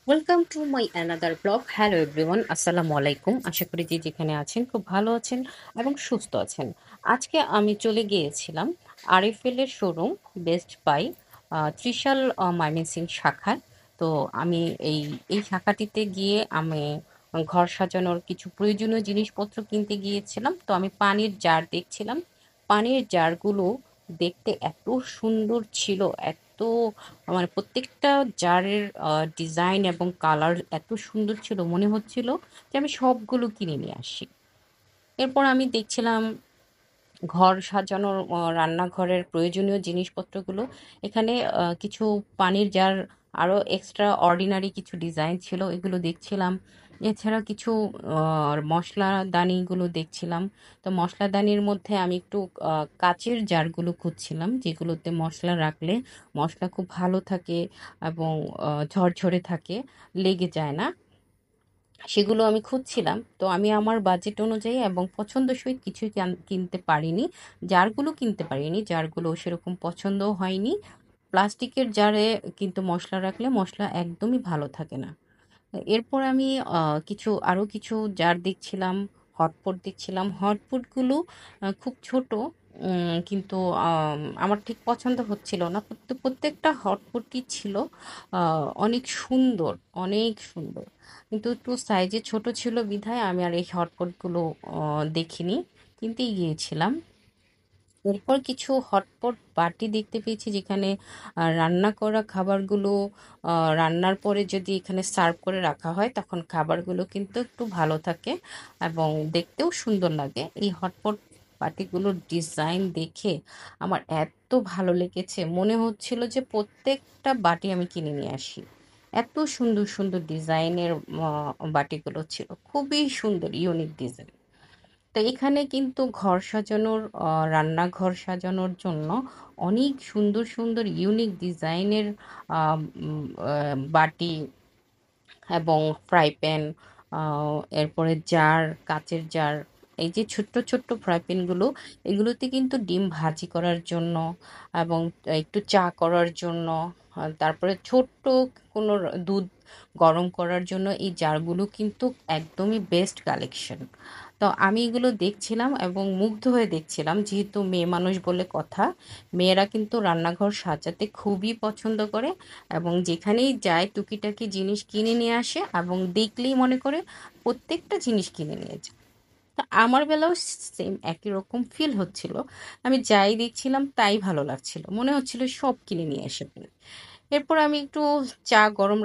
Welcome to my another blog. Hello everyone, আসসালামু আলাইকুম। আশা করি যে যেখানে আছেন খুব ভালো আছেন এবং সুস্থ আছেন। আজকে আমি চলে গিয়েছিলাম আরএফএল এর showroom best buy Trishal Mymensingh শাখায়। তো আমি এই এই শাখাটিতে গিয়ে আমি ঘর সাজানোর কিছু প্রয়োজনীয় জিনিসপত্র কিনতে গিয়েছিলাম। তো আমি পানির জার দেখছিলাম। পানির জারগুলো দেখতে এত সুন্দর ছিল, এত মানে প্রত্যেকটা জারের ডিজাইন এবং কালার এত সুন্দর ছিল, মনে হচ্ছিল যে আমি সবগুলো কিনে নিয়ে আসি। এরপর আমি দেখছিলাম ঘর সাজানোর রান্নাঘরের প্রয়োজনীয় জিনিসপত্রগুলো। এখানে কিছু পানির জার, আরও এক্সট্রা অর্ডিনারি কিছু ডিজাইন ছিল, এগুলো দেখছিলাম। এছাড়া কিছু মশলাদানিগুলো দেখছিলাম। তো মশলাদানির মধ্যে আমি একটু কাচের জারগুলো খুঁজছিলাম, যেগুলোতে মশলা রাখলে মশলা খুব ভালো থাকে এবং ঝরঝরে থাকে, লেগে যায় না। সেগুলো আমি খুঁজছিলাম। তো আমি আমার বাজেট অনুযায়ী এবং পছন্দসই কিছুই কিনতে পারিনি। জারগুলো কিনতে পারিনি, জারগুলো সেরকম পছন্দও হয়নি। প্লাস্টিকের জারে কিন্তু মশলা রাখলে মশলা একদমই ভালো থাকে না। এরপর আমি আরো কিছু জার দেখছিলাম, হটপট দেখছিলাম। হটপটগুলো খুব ছোট, কিন্তু আমার ঠিক পছন্দ হচ্ছিল না। প্রত্যেকটা হটপটই ছিল অনেক সুন্দর, অনেক সুন্দর, কিন্তু একটু সাইজে ছোট ছিল বিধায় আমি আর এই হটপটগুলো দেখিনি, কিনতেই গিয়েছিলাম। এরপর কিছু হটপট বাটি দেখতে পেয়েছি, যেখানে রান্না করা খাবারগুলো রান্নার পরে যদি এখানে সার্ভ করে রাখা হয় তখন খাবারগুলো কিন্তু একটু ভালো থাকে এবং দেখতেও সুন্দর লাগে। এই হটপট বাটিগুলোর ডিজাইন দেখে আমার এত ভালো লেগেছে, মনে হচ্ছিল যে প্রত্যেকটা বাটি আমি কিনে নিয়ে আসি। এত সুন্দর সুন্দর ডিজাইনের বাটিগুলো ছিল, খুবই সুন্দর, ইউনিক ডিজাইন। তো এখানে কিন্তু ঘর সাজানোর রান্নাঘর সাজানোর জন্য অনেক সুন্দর সুন্দর ইউনিক ডিজাইনের বাটি এবং ফ্রাই প্যান, এরপরে জার, কাচের জার। এই যে ছোট্ট ছোট্ট ফ্রাই প্যানগুলো, এগুলোতে কিন্তু ডিম ভাজি করার জন্য এবং একটু চা করার জন্য, তারপরে ছোট্ট কোনো দুধ গরম করার জন্য এই জারগুলো কিন্তু একদমই বেস্ট কালেকশন। তো আমি এগুলো দেখছিলাম এবং মুগ্ধ হয়ে দেখছিলাম, যেহেতু মেয়ে মানুষ বলে কথা, মেয়েরা কিন্তু রান্নাঘর সাজাতে খুবই পছন্দ করে এবং যেখানেই যায় টুকিটাকি জিনিস কিনে নিয়ে আসে এবং দেখলেই মনে করে প্রত্যেকটা জিনিস কিনে নিয়ে যায়। তো আমার বেলাও সেম একই রকম ফিল হচ্ছিল। আমি যাই দেখছিলাম তাই ভালো লাগছিল, মনে হচ্ছিল সব কিনে নিয়ে এসে ফেলে। এরপর আমি একটু চা গরম